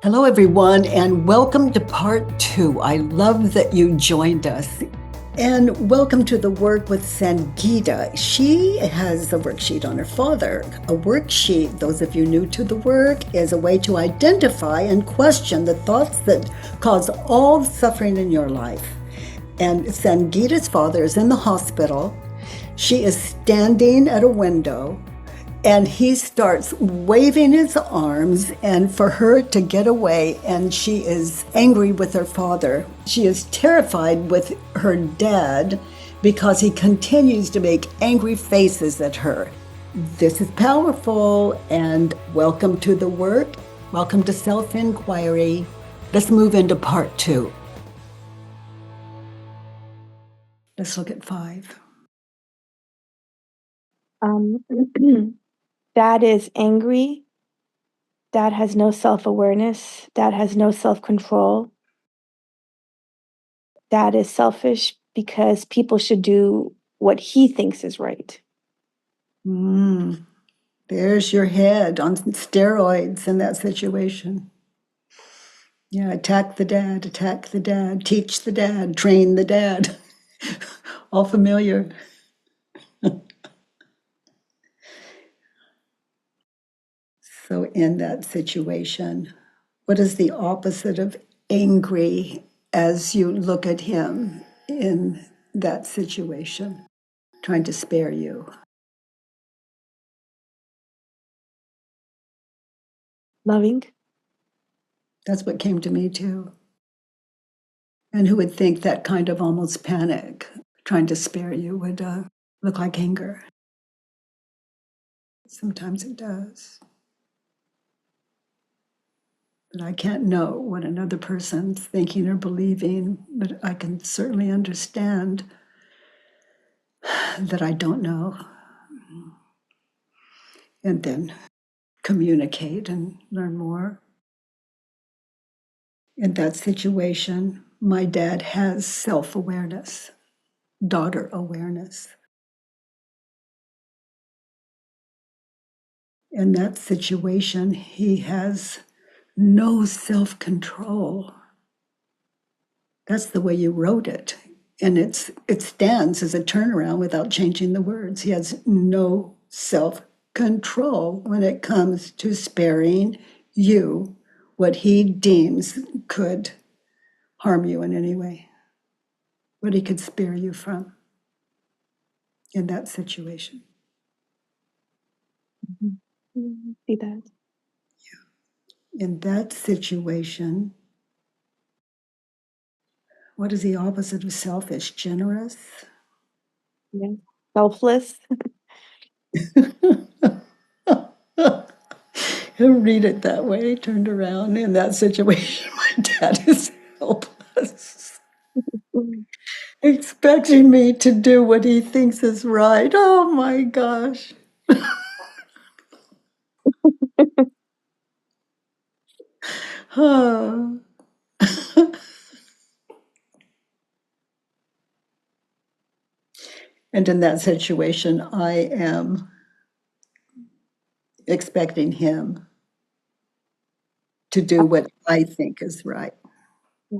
Hello, everyone, and welcome to part 2. I love that you joined us. And welcome to the work with Sangeeta. She has a worksheet on her father. A worksheet, those of you new to the work, is a way to identify and question the thoughts that cause all suffering in your life. And Sangeeta's father is in the hospital. She is standing at a window and he starts waving his arms and for her to get away, and she is angry with her father. She is terrified with her dad because he continues to make angry faces at her. This is powerful, and welcome to the work. Welcome to self-inquiry. Let's move into part 2. Let's look at 5. Dad is angry. Dad has no self-awareness. Dad has no self-control. Dad is selfish because people should do what he thinks is right. There's your head on steroids in that situation. Yeah, attack the dad, teach the dad, train the dad. All familiar. So, in that situation, what is the opposite of angry as you look at him in that situation, trying to spare you? Loving. That's what came to me too. And who would think that kind of almost panic, trying to spare you, would look like anger? Sometimes it does. But I can't know what another person's thinking or believing, but I can certainly understand that I don't know. And then communicate and learn more. In that situation, my dad has self awareness, daughter awareness. In that situation, he has no self control. That's the way you wrote it. And it stands as a turnaround without changing the words. He has no self control when it comes to sparing you what he deems could harm you in any way, what he could spare you from in that situation. See that. In that situation, what is the opposite of selfish? Generous? Yeah. Selfless. He'll read it that way, turned around. In that situation, my dad is helpless, expecting me to do what he thinks is right. Oh my gosh. Oh. And in that situation, I am expecting him to do what I think is right. Yeah.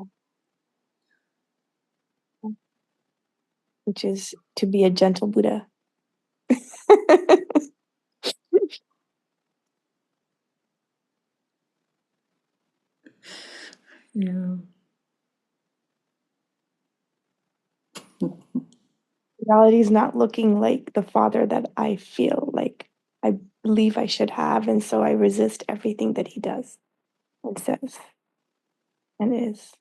Which is to be a gentle Buddha. Yeah. Reality is not looking like the father that I feel like I believe I should have, and so I resist everything that he does and says and is.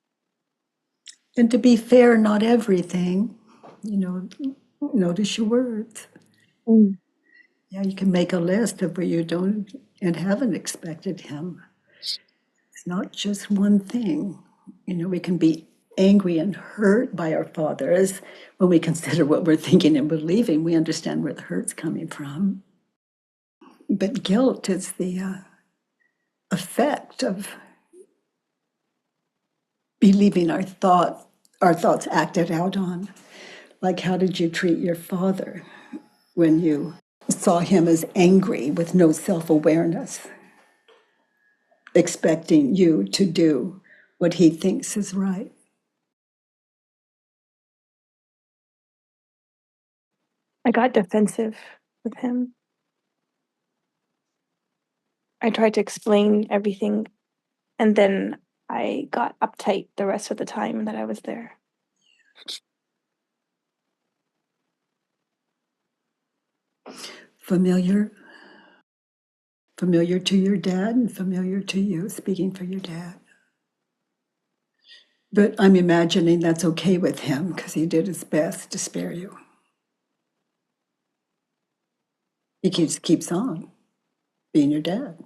And to be fair, not everything, notice your words. Mm. Yeah, you can make a list of where you don't and haven't expected him. It's not just one thing. We can be angry and hurt by our fathers. When we consider what we're thinking and believing, we understand where the hurt's coming from. But guilt is the effect of believing our thoughts acted out on. Like, how did you treat your father when you saw him as angry with no self-awareness? expecting you to do what he thinks is right. I got defensive with him. I tried to explain everything, and then I got uptight the rest of the time that I was there. Familiar? Familiar to your dad and familiar to you, speaking for your dad. But I'm imagining that's okay with him because he did his best to spare you. He keeps on being your dad.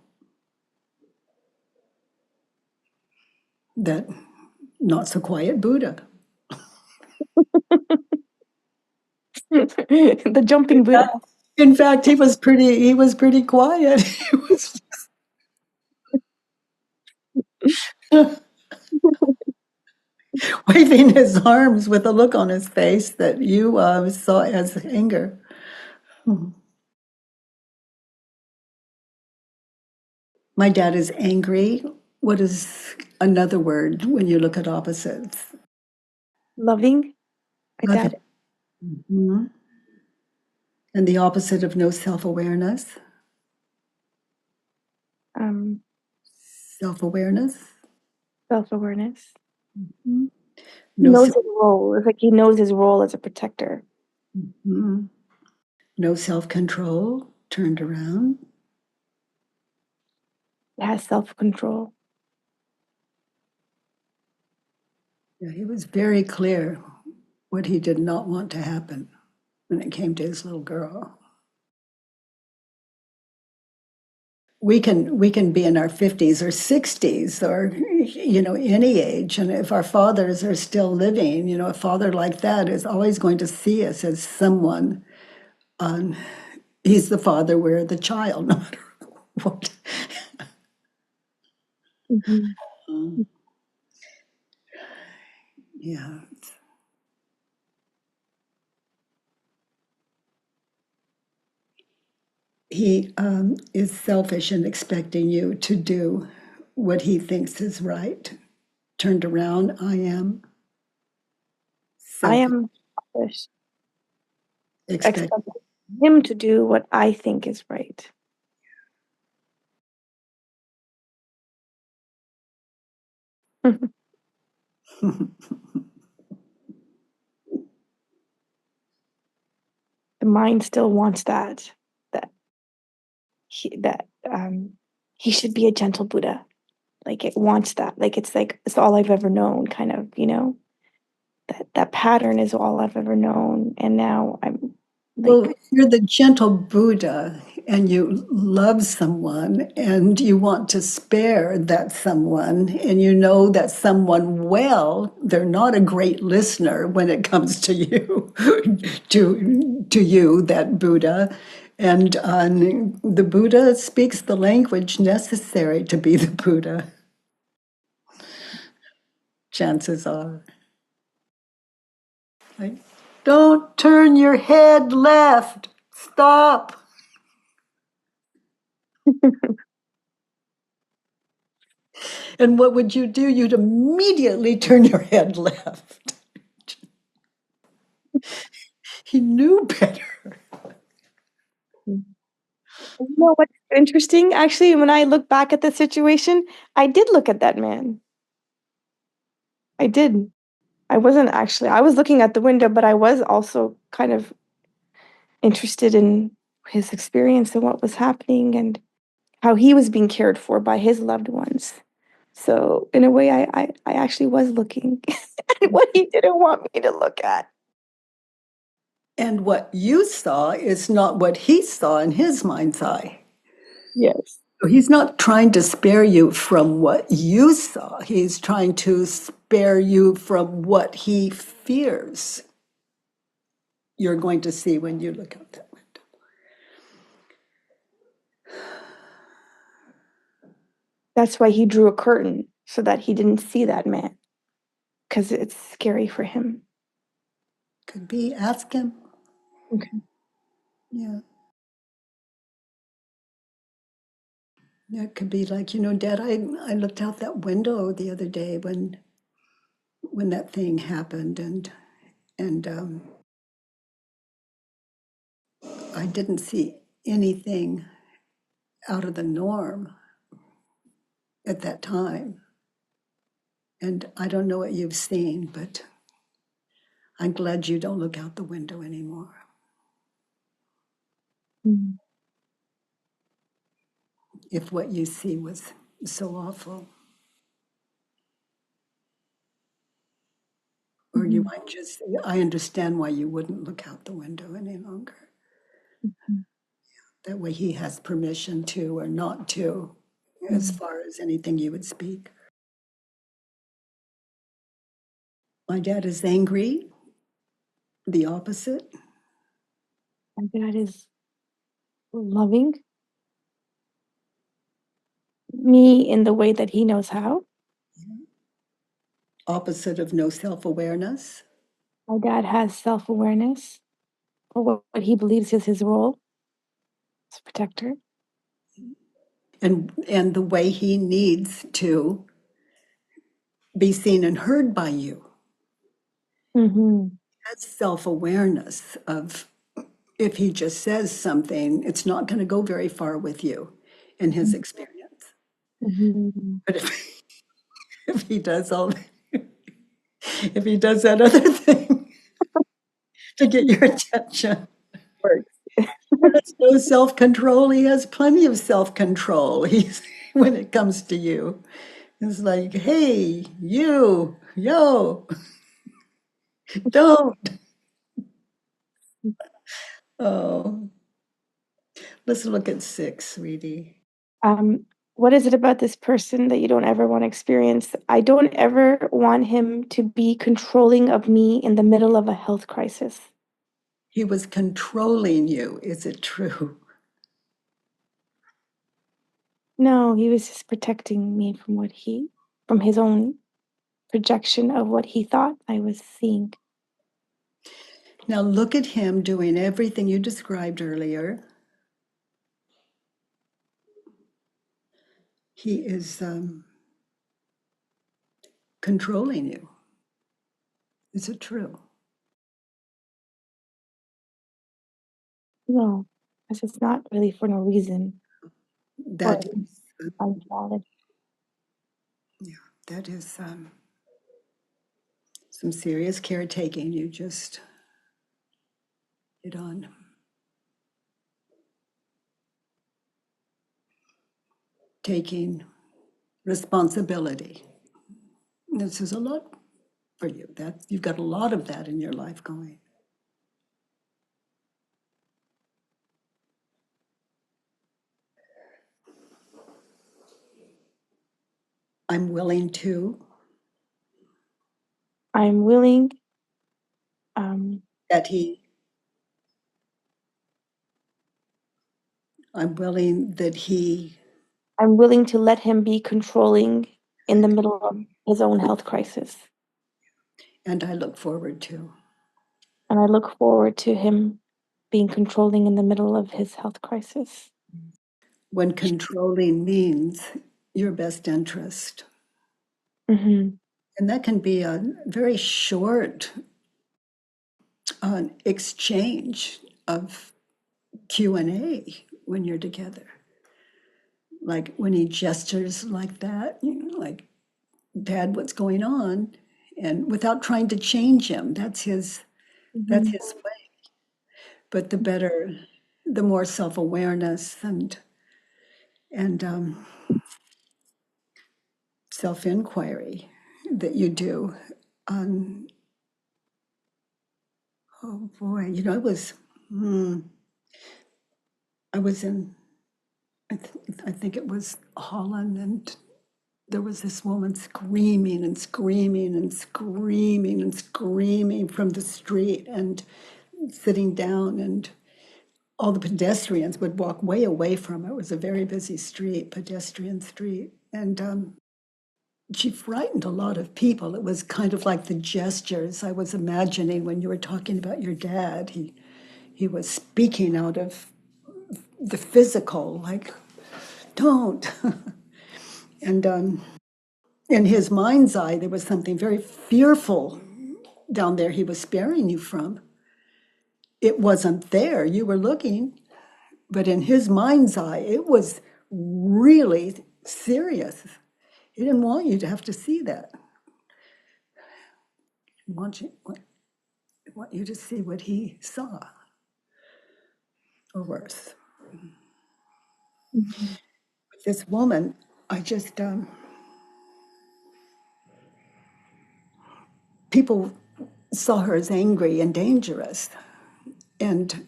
That not so quiet Buddha. The jumping Buddha. In fact, he was pretty quiet. He was waving his arms with a look on his face that you saw as anger. My dad is angry. What is another word when you look at opposites? Loving. My Loving. dad. Mhm. And the opposite of no self-awareness? Self-awareness? Self-awareness. Mhm. He No, knows his role. It's like he knows his role as a protector. mhm. No self-control, turned around. He has self-control. Yeah, he was very clear what he did not want to happen when it came to his little girl. We can be in our 50s or 60s or any age, and if our fathers are still living, a father like that is always going to see us as someone. He's the father, we're the child, no matter what. Mhm. Yeah. He is selfish in expecting you to do what he thinks is right. Turned around, I am I selfish, am selfish, expect. expecting him to do what I think is right. The mind still wants that he should be a gentle Buddha. Like it wants that. Like it's all I've ever known, kind of, that pattern is all I've ever known. And now I'm Well, like, if you're the gentle Buddha and you love someone and you want to spare that someone and you know that someone well, they're not a great listener when it comes to you, to you, that Buddha. And the Buddha speaks the language necessary to be the Buddha, chances are. Like, don't turn your head left. Stop. And what would you do? You'd immediately turn your head left. He knew better. what's interesting? Actually, when I look back at the situation, I did look at that man. I did. I was looking at the window, but I was also kind of interested in his experience and what was happening and how he was being cared for by his loved ones. So in a way, I actually was looking at what he didn't want me to look at. And what you saw is not what he saw in his mind's eye. Yes. So he's not trying to spare you from what you saw. He's trying to spare you from what he fears you're going to see when you look out that window. That's why he drew a curtain so that he didn't see that man because it's scary for him. Could be, ask him. Okay. Yeah. It could be like, Dad, I looked out that window the other day when that thing happened, and I didn't see anything out of the norm at that time. And I don't know what you've seen, but I'm glad you don't look out the window anymore. Mm. If what you see was so awful, or you Mhm. might just, I understand why you wouldn't look out the window any longer. Mhm. That way he has permission to or not to, as Mm. far as anything you would speak. My dad is angry, the opposite, My dad is loving me in the way that he knows how. opposite of no self awareness. My dad has self-awareness for what he believes is his role as a protector. And the way he needs to be seen and heard by you. Mhm. That's self-awareness of if he just says something, it's not going to go very far with you in his experience. Mhm. But if he does all if he does that other thing to get your attention, Works. he has no self-control. He has plenty of self-control. He's when it comes to you. It's like, hey, you, yo, don't. Oh, let's look at 6, sweetie. What is it about this person that you don't ever want to experience? I don't ever want him to be controlling of me in the middle of a health crisis. He was controlling you. Is it true? No, he was just protecting me from his own projection of what he thought I was seeing. Now look at him doing everything you described earlier. He is controlling you. Is it true? No, this is not really for no reason, or That is, unvalid. yeah, that is some serious caretaking you just did on. Taking responsibility. This is a lot for you. That you've got a lot of that in your life going. I'm willing to. I'm willing, um, That he. I'm willing that he. I'm willing to let him be controlling in the middle of his own health crisis. And I look forward to. And I look forward to him being controlling in the middle of his health crisis. When controlling means your best interest. Mhm. And that can be a very short exchange of Q&A when you're together. Like when he gestures like that, like, Dad, what's going on? And without trying to change him, that's Mhm. his way. But the more self-awareness and self-inquiry that you do on, oh boy, I was in, I think it was Holland, and there was this woman screaming and screaming and screaming and screaming from the street and sitting down, and all the pedestrians would walk way away from it. It was a very busy street, pedestrian street. And she frightened a lot of people. It was kind of like the gestures I was imagining when you were talking about your dad. He was speaking out of the physical, like don't. And in his mind's eye, there was something very fearful down there he was sparing you from. It wasn't there. You were looking, but in his mind's eye, it was really serious. He didn't want you to have to see that. He want you to see what he saw, or worse. Mhm. With this woman, I just, people saw her as angry and dangerous. And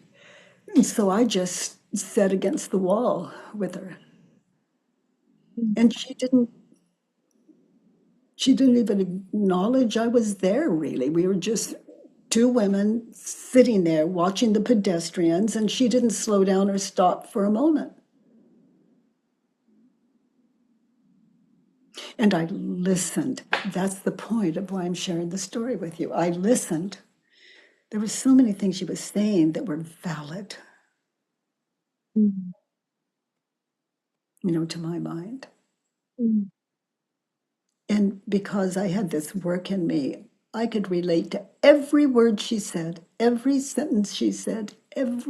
so I just sat against the wall with her. And she didn't even acknowledge I was there, really. We were just two women sitting there watching the pedestrians, and she didn't slow down or stop for a moment. And I listened. That's the point of why I'm sharing the story with you. I listened. There were so many things she was saying that were valid, Mhm. to my mind. Mhm. And because I had this work in me, I could relate to every word she said, every sentence she said, and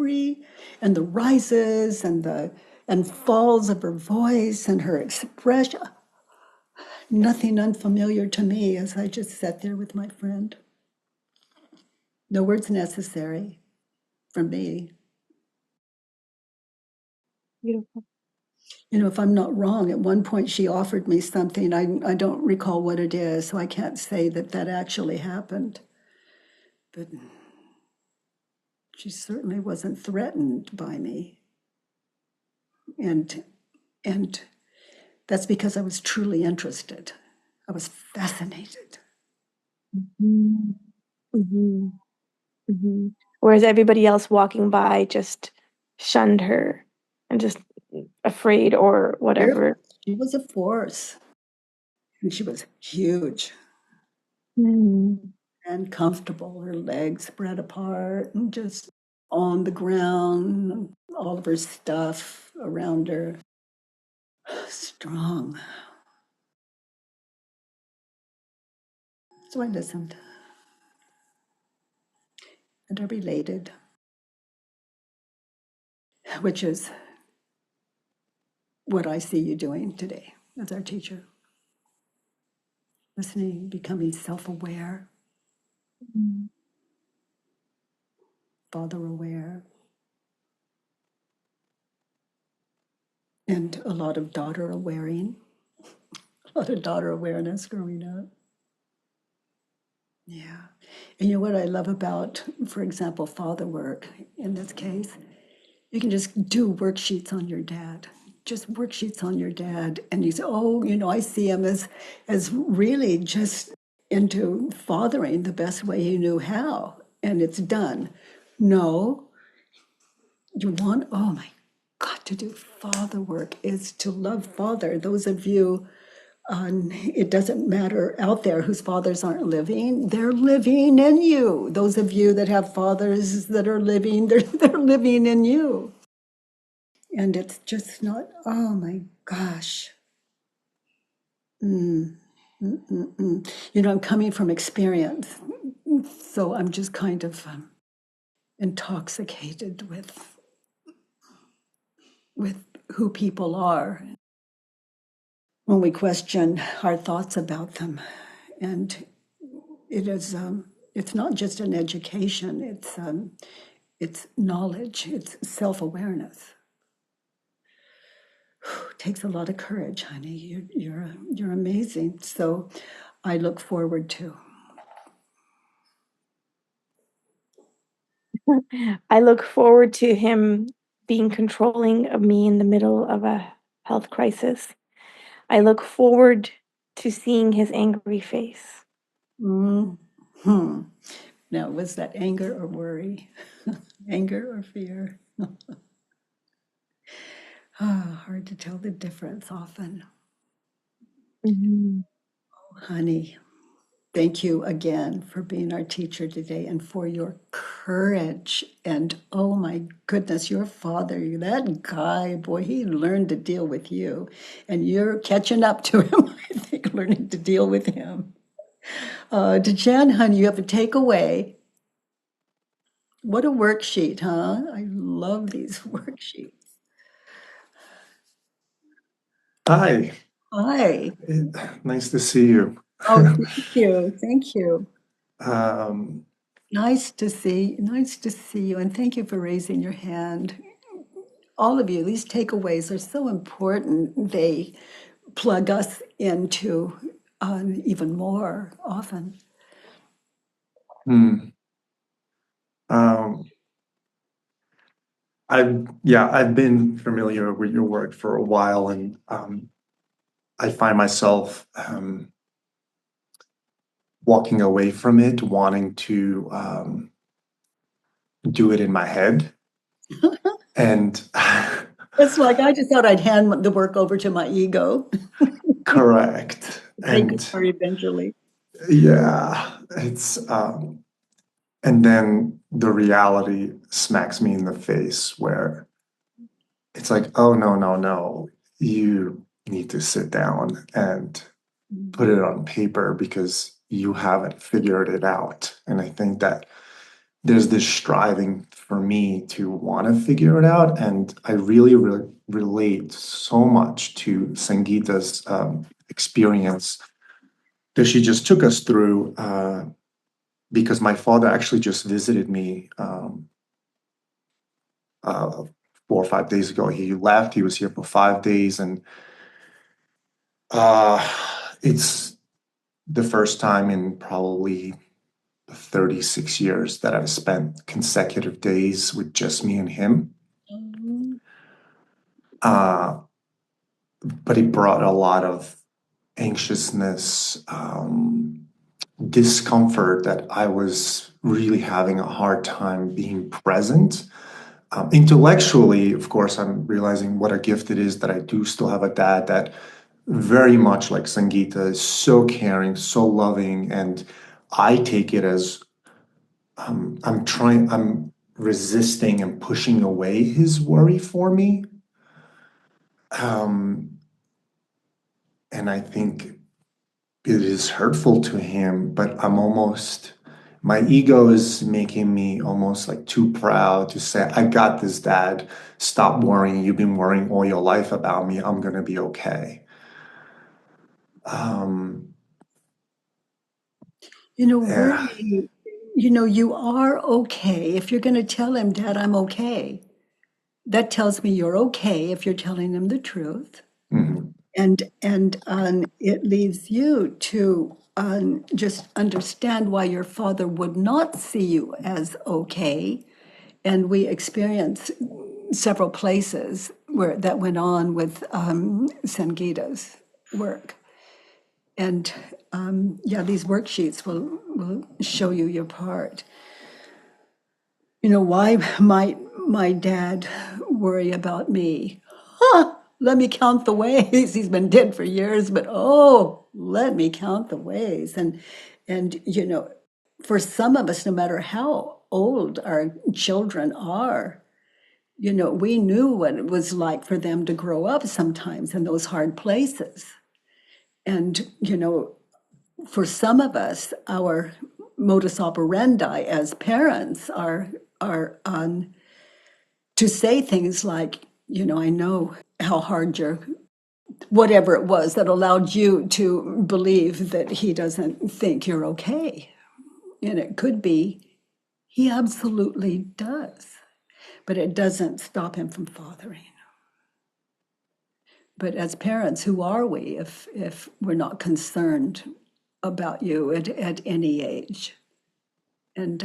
the rises and falls of her voice and her expression. Nothing unfamiliar to me as I just sat there with my friend. No words necessary from me. Beautiful. If I'm not wrong, at one point she offered me something. I don't recall what it is, so I can't say that that actually happened. But she certainly wasn't threatened by me. And and that's because I was truly interested. I was fascinated. Mhm. Mhm. Mhm. Whereas everybody else walking by just shunned her and just afraid or whatever. She was a force, and she was huge Mm. and comfortable, her legs spread apart and just on the ground, all of her stuff around her. Strong. So I listened, and I related, which is what I see you doing today as our teacher. Listening, becoming self aware, Mm. father aware, and a lot of daughter awareing, a lot of daughter awareness growing up. Yeah. And you know what I love about, for example, father work in this case? You can just do worksheets on your dad, just worksheets on your dad. And you say, oh, I see him as really just into fathering the best way he knew how. And it's done. No, you want, oh my God, to do father work is to love father. Those of you, it doesn't matter out there whose fathers aren't living, they're living in you. Those of you that have fathers that are living, they're living in you. And it's just not, oh my gosh. Mm, I'm coming from experience. So I'm just kind of intoxicated with who people are when we question our thoughts about them. And it's not just an education, it's knowledge, it's self-awareness. It takes a lot of courage, honey. You're amazing. So I look forward to. I look forward to him being controlling of me in the middle of a health crisis. I look forward to seeing his angry face. Hmm. Now, was that anger or worry? Anger or fear? Hard to tell the difference often. Mhm. Honey, Thank you again for being our teacher today and for your courage. And oh my goodness, your father, that guy, boy, he learned to deal with you. And you're catching up to him, I think, learning to deal with him. Dejan, honey, you have a takeaway. What a worksheet, huh? I love these worksheets. Hi, Hi. nice to see you. Oh, thank you. Thank you. um, Nice to see you, and thank you for raising your hand. All of you, these takeaways are so important. They plug us into even more often. hmm, um, I've been familiar with your work for a while, and I find myself walking away from it, wanting to do it in my head, and It's like I just thought I'd hand the work over to my ego, correct, take it and for eventually. yeah, and then the reality smacks me in the face where it's like, oh, no, no, no. You need to sit down and put it on paper because you haven't figured it out. And I think that there's this striving for me to want to figure it out. And I really relate so much to Sangeeta's experience that she just took us through because my father actually just visited me uh, 4 or 5 days ago. He left, he was here for 5 days, and Uh, it's the first time in probably 36 years that I've spent consecutive days with just me and him. Um, Uh, but it brought a lot of anxiousness, discomfort that I was really having a hard time being present. Intellectually, of course, I'm realizing what a gift it is that I do still have a dad that very much like Sangeeta is so caring, so loving, and I take it as I'm resisting and pushing away his worry for me. Um, and I think it is hurtful to him, but my ego is making me almost like too proud to say, I got this, dad. Stop worrying. You've been worrying all your life about me. I'm going to be okay. Um, yeah. worry, you are okay. If you're going to tell him, Dad, I'm okay, that tells me you're okay if you're telling him the truth. Mhm. And it leaves you to just understand why your father would not see you as okay. And we experienced several places where that went on with Sangeeta's work. And yeah, these worksheets will show you your part. Why might my dad worry about me? Huh, let me count the ways. He's been dead for years, but oh, let me count the ways. And for some of us, no matter how old our children are, we knew what it was like for them to grow up sometimes in those hard places. And for some of us, our modus operandi as parents are to say things like, I know how hard your whatever it was that allowed you to believe that he doesn't think you're okay. And it could be he absolutely does, but it doesn't stop him from fathering. But as parents, who are we if we're not concerned about you at any age? And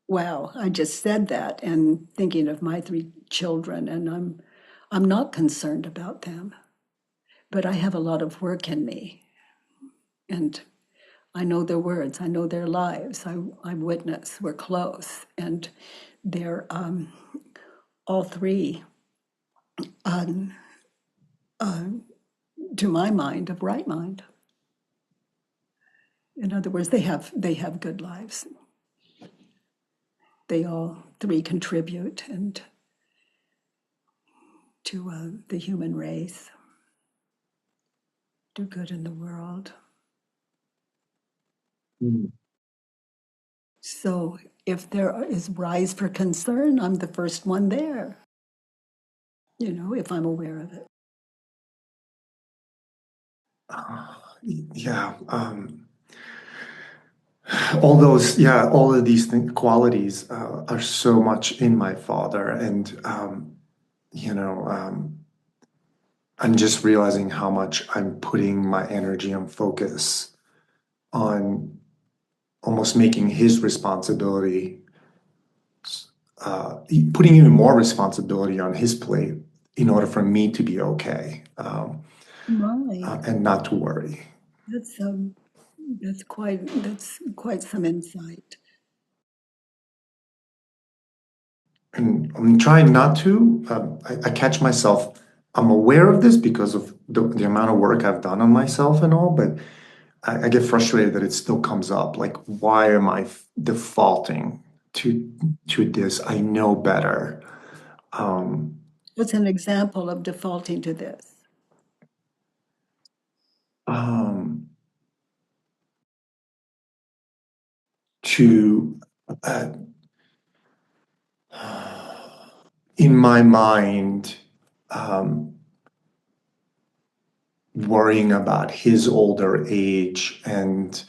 wow, I just said that and thinking of my three children, and I'm not concerned about them, but I have a lot of work in me, and I know their words, I know their lives. I witness, we're close, and they're all three, um, uh, to my mind, of right mind. In other words, they have good lives. They all three contribute and to the human race, do good in the world. Mm. So if there is rise for concern, I'm the first one there, if I'm aware of it. Yeah. All of these qualities are so much in my father. And, you know, I'm just realizing how much I'm putting my energy and focus on almost making his responsibility, putting even more responsibility on his plate in order for me to be okay, My, and not to worry. that's quite some insight. And I'm trying not to. I catch myself. I'm aware of this because of the amount of work I've done on myself and all, but I get frustrated that it still comes up. Like, why am I defaulting to this? I know better. Um, What's an example of defaulting to this? um, to uh, in my mind, um, worrying about his older age and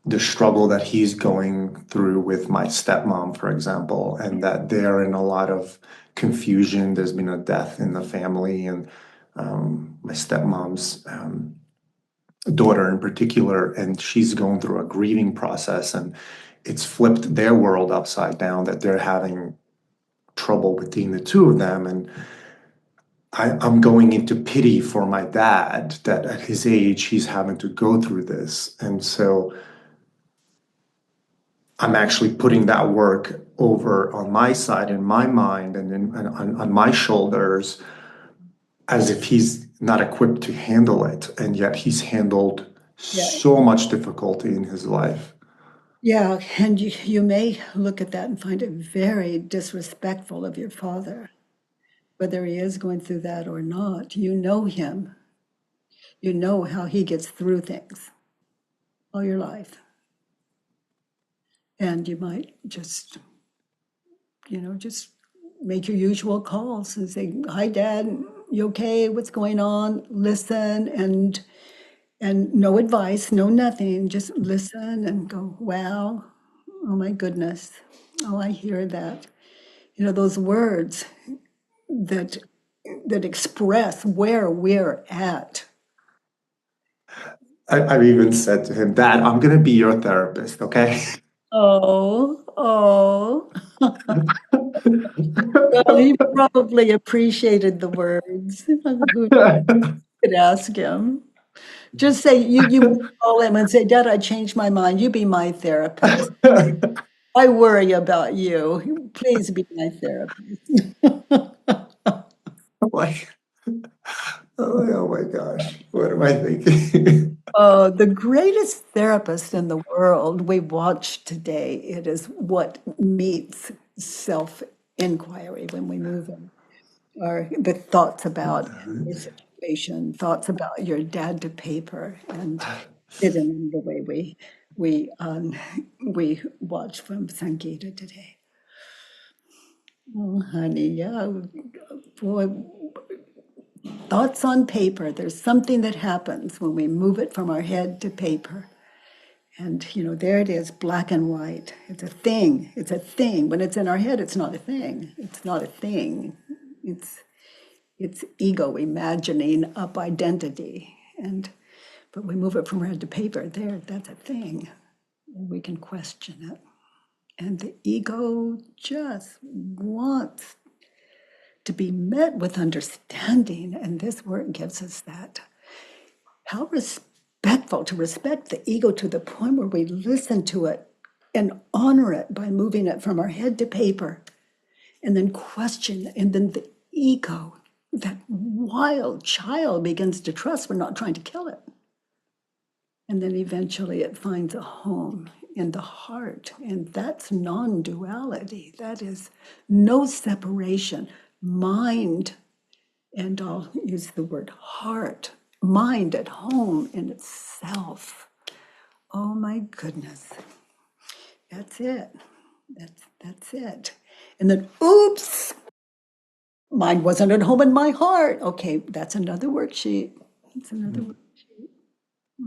the struggle that he's going through with my stepmom, for example, and that they're in a lot of confusion. There's been a death in the family, and my stepmom's daughter in particular, and she's going through a grieving process, and it's flipped their world upside down that they're having trouble between the two of them. And I'm going into pity for my dad that at his age he's having to go through this. And so I'm actually putting that work over on my side in my mind and on my shoulders as if he's not equipped to handle it. And yet he's handled Yeah, so much difficulty in his life. yeah, and you may look at that and find it very disrespectful of your father, whether he is going through that or not. You know him. You know how he gets through things all your life. And you might just make your usual calls and say, "Hi, Dad, you okay? What's going on?" Listen and no advice, no nothing. Just listen and go, "Wow, oh my goodness, oh I hear that." Those words that that express where we're at. I've even said to him, Dad, I'm going to be your therapist, okay? Oh, oh. Well, he probably appreciated the words. Who could ask him? Just say you call him and say, "Dad, I changed my mind. You be my therapist. I worry about you. Please be my therapist." Like, oh my gosh, what am I thinking? The greatest therapist in the world we watch today, it is what meets self-inquiry when we move in, or the thoughts about your situation, thoughts about your dad to paper, and hidden in the way we watch from Sangeeta today. Oh, honey, yeah, boy, thoughts on paper. There's something that happens when we move it from our head to paper. And, there it is, black and white. It's a thing. It's a thing. When it's in our head, it's not a thing. It's not a thing. It's ego imagining up identity. But we move it from head to paper. That's a thing. And we can question it. And the ego just wants to be met with understanding. And this work gives us that. How respectful to respect the ego to the point where we listen to it and honor it by moving it from our head to paper and then question. And then the ego, that wild child, begins to trust we're not trying to kill it. And then eventually it finds a home in the heart. And that's non duality. That is no separation. Mind, and I'll use the word heart, mind at home in itself. Oh my goodness. That's it. That's it. And then, oops, mine wasn't at home in my heart. Okay, that's another worksheet. That's another worksheet.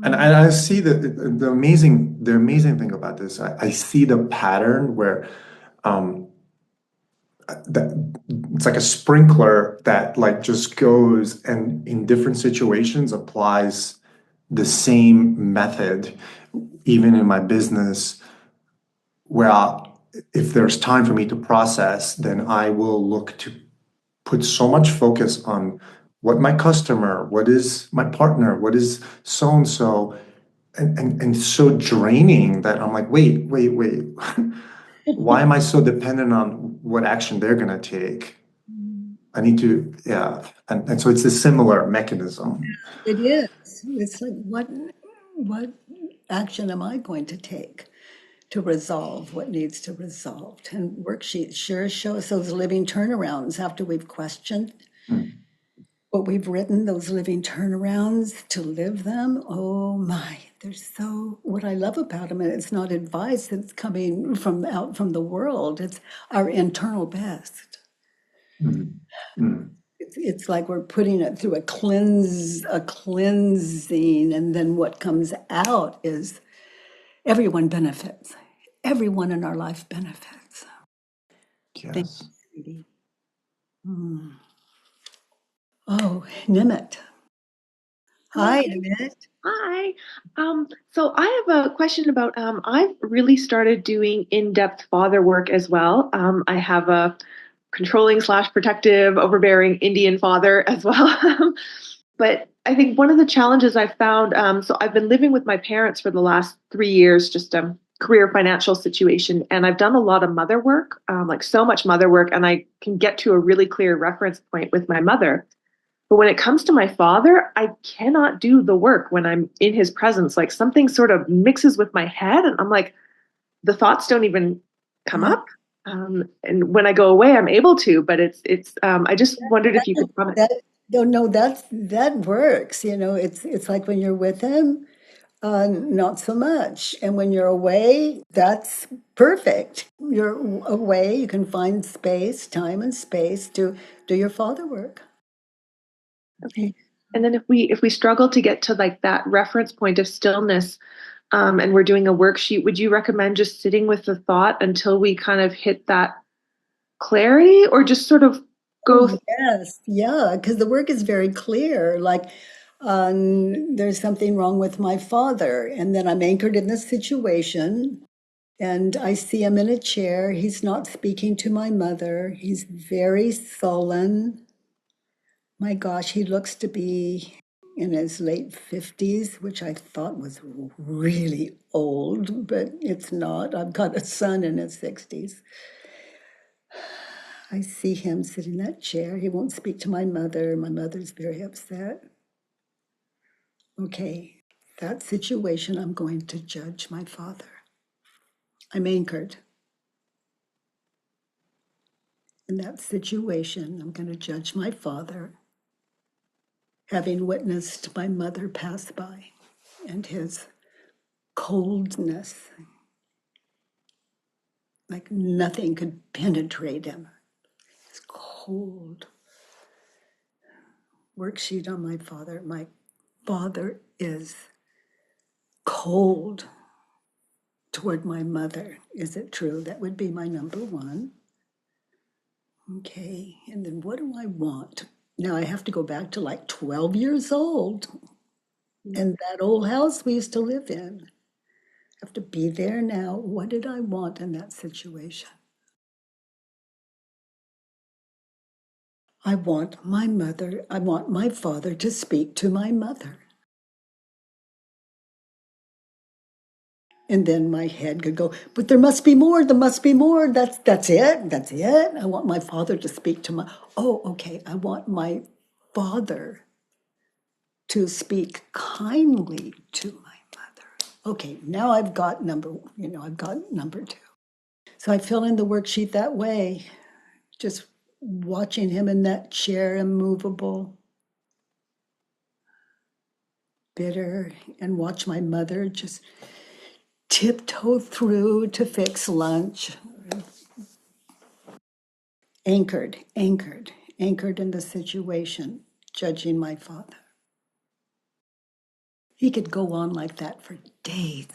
And I see the amazing thing about this. I see the pattern where um, that it's like a sprinkler that like just goes and in different situations applies the same method, even in my business, where if there's time for me to process, then I will look to put so much focus on what my customer, what is my partner, what is so and so, and so draining that I'm like, wait. Why am I so dependent on what action they're gonna take? I need to, yeah. And so it's a similar mechanism. It is. It's like, what action am I going to take to resolve what needs to resolve? And worksheets sure show us those living turnarounds after we've questioned Mm. what we've written, those living turnarounds to live them. Oh my, they're so, what I love about them, and it's not advice that's coming from out from the world, it's our internal best. Mm. Mm. It's like we're putting it through a cleansing, and then what comes out is everyone benefits. Everyone in our life benefits. Thank Yes. you, sweetie. Mm. Oh, Nimit. Hi, Hi. Nimit. Hi. So I have a question about I've really started doing in-depth father work as well. I have a controlling slash protective, overbearing Indian father as well. But I think one of the challenges I found, so I've been living with my parents for the last 3 years, just a career financial situation, and I've done a lot of mother work, like so much mother work, and I can get to a really clear reference point with my mother. But when it comes to my father, I cannot do the work when I'm in his presence. Like something sort of mixes with my head, and I'm like, the thoughts don't even come Yeah. up. And when I go away, I'm able to, but it's. I just wondered if you could comment. That, no, that works. It's like when you're with him, not so much. And when you're away, that's perfect. You're away, you can find space, time and space to do your father work. Okay. And then if we struggle to get to like that reference point of stillness, and we're doing a worksheet, would you recommend just sitting with the thought until we kind of hit that clarity, or just sort of go? Oh, yes, yeah, because the work is very clear. Like, there's something wrong with my father, and then I'm anchored in this situation, and I see him in a chair. He's not speaking to my mother. He's very sullen. My gosh, he looks to be in his late 50s, which I thought was really old, but it's not. I've got a son in his 60s. I see him sitting in that chair. He won't speak to my mother. My mother's very upset. Okay, that situation, I'm going to judge my father. I'm anchored in that situation. I'm going to judge my father, having witnessed my mother pass by and his coldness, like nothing could penetrate him. It's cold. Worksheet on my father. My father is cold toward my mother. Is it true? That would be my number one. Okay, and then what do I want? Now I have to go back to like 12 years old and that old house we used to live in. I have to be there now. What did I want in that situation? I want my father to speak to my mother. And then my head could go, but there must be more, there must be more. That's it. That's it. I want my father to speak to my, oh, okay. I want my father to speak kindly to my mother. Okay, now I've got number 2. So I fill in the worksheet that way, just watching him in that chair, immovable, bitter, and watch my mother just tiptoe through to fix lunch. Anchored in the situation, judging my father. He could go on like that for days.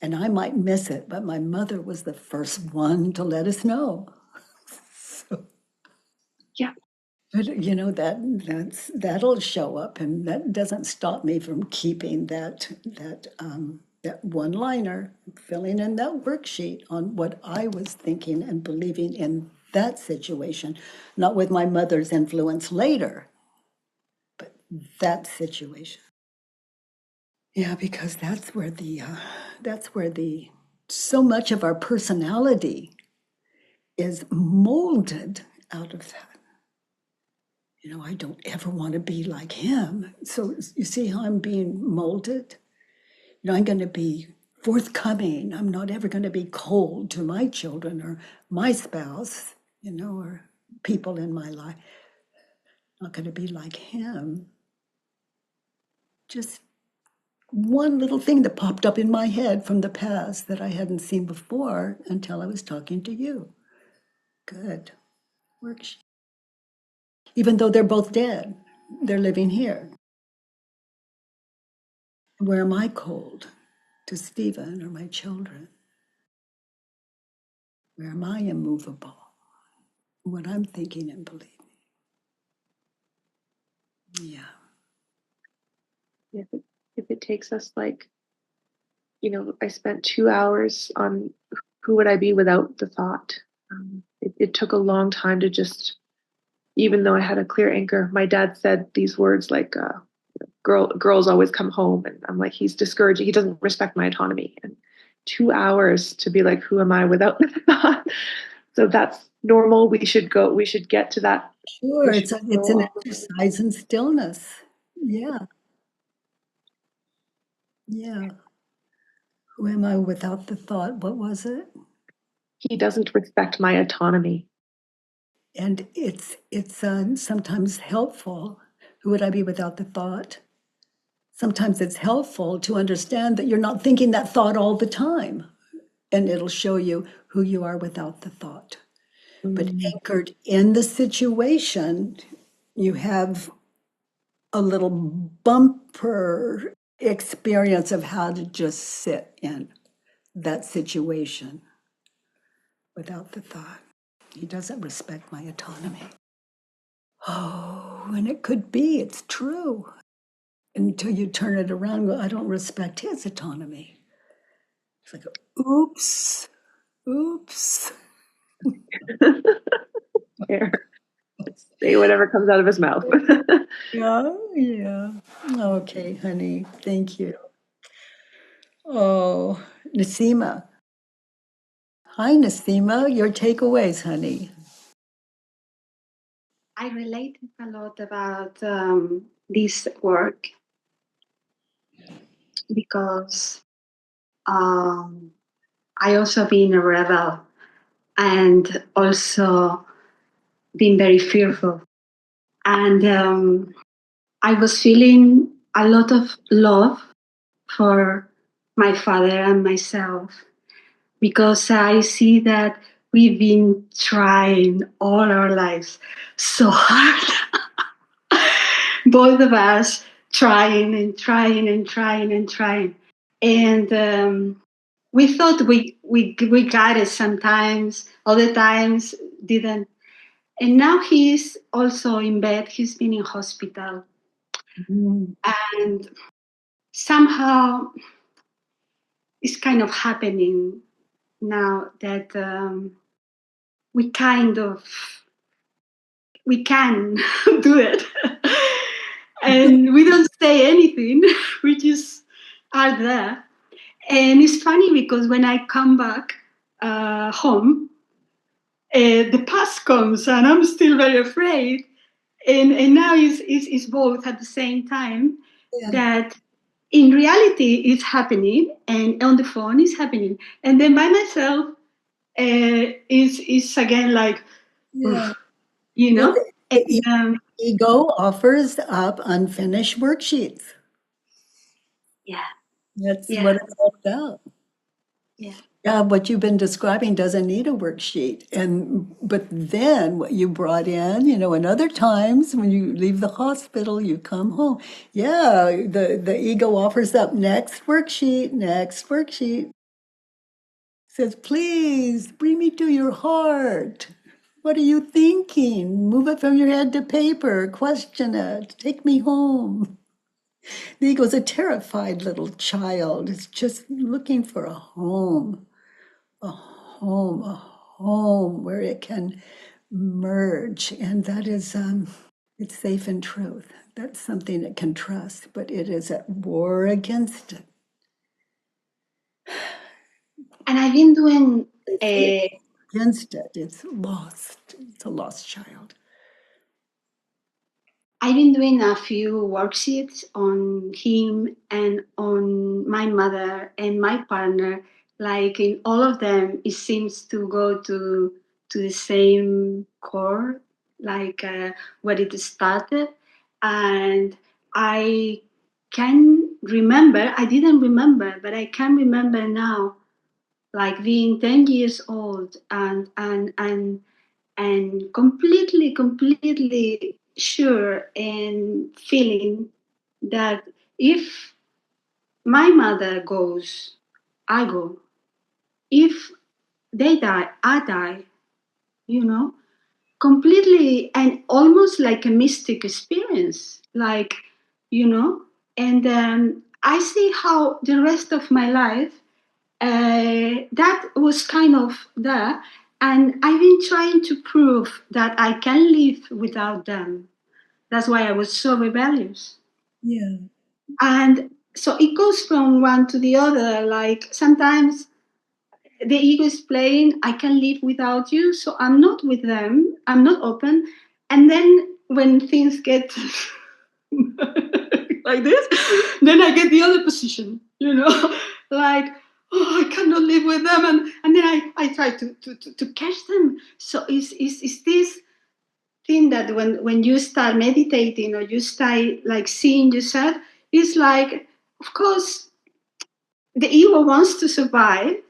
And I might miss it, but my mother was the first one to let us know. So, Yeah. but that'll show up, and that doesn't stop me from keeping that one-liner, filling in that worksheet on what I was thinking and believing in that situation, not with my mother's influence later, but that situation. Yeah, because that's where the so much of our personality is molded out of that. I don't ever want to be like him. So you see how I'm being molded? I'm going to be forthcoming. I'm not ever going to be cold to my children or my spouse, or people in my life. Not going to be like him. Just one little thing that popped up in my head from the past that I hadn't seen before until I was talking to you. Good. Worksheet. Even though they're both dead, they're living here. Where am I cold to Stephen or my children? Where am I immovable? What I'm thinking and believing. Yeah. If it takes us I spent 2 hours on who would I be without the thought. It took a long time to just, even though I had a clear anchor, my dad said these words like, girls always come home. And I'm like, he's discouraging. He doesn't respect my autonomy. And 2 hours to be like, who am I without the thought? So that's normal. We should get to that. Sure, it's an exercise in stillness. Yeah. Yeah. Who am I without the thought? What was it? He doesn't respect my autonomy. And it's sometimes helpful. Who would I be without the thought? Sometimes it's helpful to understand that you're not thinking that thought all the time. And it'll show you who you are without the thought. But anchored in the situation, you have a little bumper experience of how to just sit in that situation without the thought. He doesn't respect my autonomy. Oh, and it could be, it's true. Until you turn it around and go, I don't respect his autonomy. It's like, oops. Say whatever comes out of his mouth. Yeah. Okay, honey. Thank you. Oh, Nasima. Hi, Nasima. Your takeaways, honey. I related a lot about this work because I also been a rebel and also been very fearful. And I was feeling a lot of love for my father and myself because I see that we've been trying all our lives so hard. Both of us trying and trying and trying and trying. And we thought we got it sometimes, other times didn't. And now he's also in bed. He's been in hospital. And somehow it's kind of happening now that we can do it. And we don't say anything. We just are there. And it's funny because when I come back home, the past comes and I'm still very afraid. And now it's both at the same time that in reality it's happening, and on the phone it's happening, and then by myself is again like, Yeah. you Yeah, know. the And ego offers up unfinished worksheets. yeah, That's yeah, what it's all about. yeah. Yeah, what you've been describing doesn't need a worksheet. But then what you brought in, and other times when you leave the hospital, you come home. Yeah, the ego offers up next worksheet. Says, please bring me to your heart. What are you thinking? Move it from your head to paper. Question it. Take me home. The ego's a terrified little child. It's just looking for a home where it can merge. And that is, it's safe in truth. That's something it can trust, but it is at war against it. And I've been doing Against it. It's lost. It's a lost child. I've been doing a few worksheets on him and on my mother and my partner. Like in all of them, it seems to go to the same core, like where it started. And I can remember. I didn't remember, but I can remember now, like being 10 years old and completely sure and feeling that if my mother goes, I go. If they die, I die, you know, completely and almost like a mystic experience, like, you know, and I see how the rest of my life that was kind of there. And I've been trying to prove that I can live without them. That's why I was so rebellious. Yeah. And so it goes from one to the other. Like sometimes the ego is playing, I can live without you. So I'm not with them, I'm not open. And then when things get like this, then I get the other position, like, oh, I cannot live with them. And then I try to catch them. So is this thing that when you start meditating or you start like seeing yourself, it's like, of course, the ego wants to survive.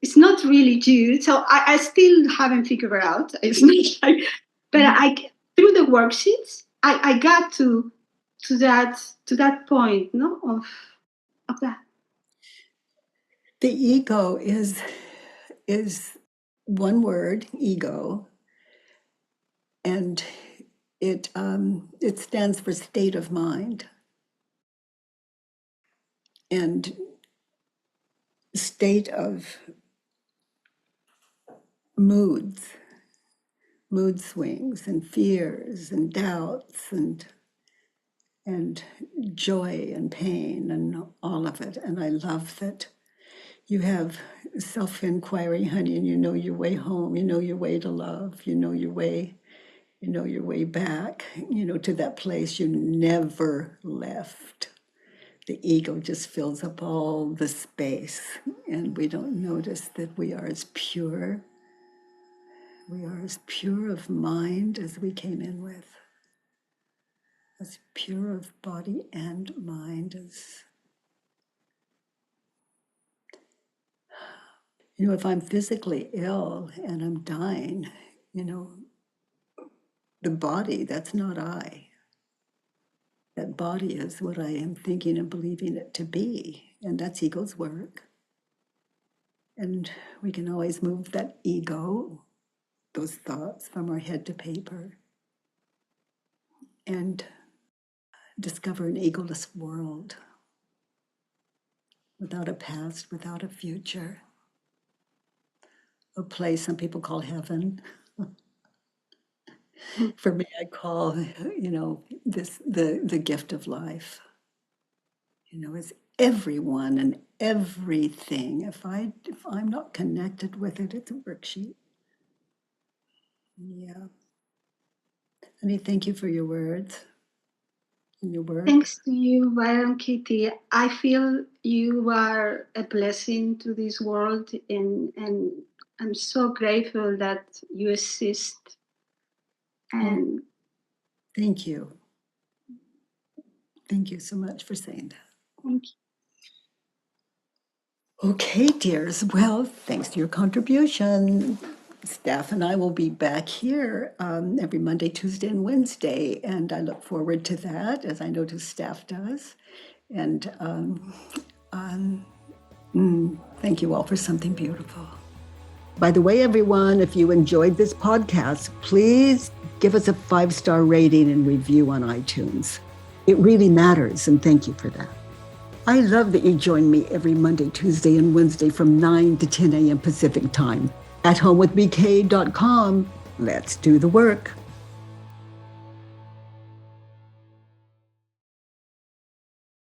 It's not really due. So I still haven't figured it out. It's not like, but I through the worksheets, I got to that point, no, of that. The ego is one word, ego, and it stands for state of mind. And state of moods, mood swings and fears and doubts and joy and pain and all of it. And I love that you have self-inquiry, honey, and you know your way home, you know your way to love, you know your way back, to that place you never left. The ego just fills up all the space, and we don't notice that we are as pure. We are as pure of mind as we came in with, as pure of body and mind as, if I'm physically ill and I'm dying, the body, that's not I. That body is what I am thinking and believing it to be, and that's ego's work. And we can always move that ego, those thoughts, from our head to paper and discover an egoless world without a past, without a future, a place some people call heaven. For me, I call, this the gift of life. Is everyone and everything. If I'm not connected with it, it's a worksheet. Yeah. Honey, thank you for your words. in your work. Thanks to you, Byron, Kitty. I feel you are a blessing to this world, and I'm so grateful that you exist. And Thank you. Thank you so much for saying that. thank you. Okay, dears. Well, thanks to your contribution, staff and I will be back here every Monday, Tuesday, and Wednesday, and I look forward to that, as I know the staff does. And thank you all for something beautiful. By the way, everyone, if you enjoyed this podcast, please give us a 5-star rating and review on iTunes. It really matters, and thank you for that. I love that you join me every Monday, Tuesday, and Wednesday from 9 to 10 a.m. Pacific time. At homewithbk.com, let's do the work.